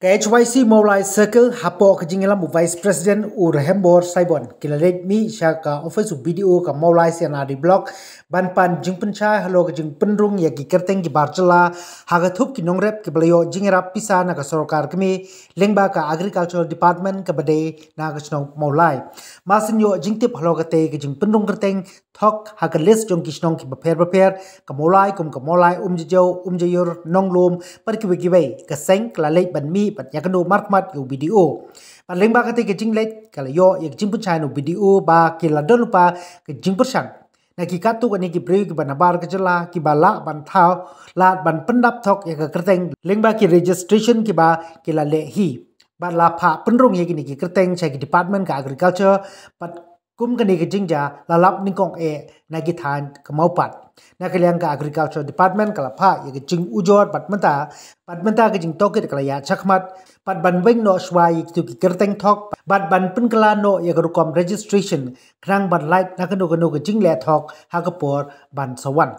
KHYC Mawlai Circle hapo kejingelam Vice President Urhembor Saibon kilalet mi syaka office video ka Mawlai siana di blog banpan jingpencha halo kejing penrung ya ki Kyrteng ki Jylla haga thup ki Nongrep ki belayo jingerap pisa na ka sorkar kami lengba ka Agricultural Department ka bade na ka snong Mawlai masin yo jingtip halo ka te kejing penrung Kyrteng Thok haga list jong ki snong ki beper ka Mawlai ka Mawlai umjayur nonglom par ki begibai ka seng klalet ban mi pat yakano markmat yo video paling ba kate ke jinglet kala yo yak jingpun chai no video ba ke ladon lupa ke jingpersang na ki katu kan ki breu ki banabar ke Jylla ki bala ban thau la ban pendap Thok ya ke Kyrteng lengba ki registration ki ba ke la le hi ba la pha penrong ye ki Kyrteng chai ki department ka agriculture pat kum kan ki jingja la lap ningkong na ki than ka maupat na kaliang ka agriculture department kala pha ye ki jing ujor pat menta ke jing toket kala ya chakmat pat ban weng no swai tu ki Kyrteng Thok bat ban penkala no ye rukom registration krang ban light na kanu ke jing le Thok ha ka por ban sawan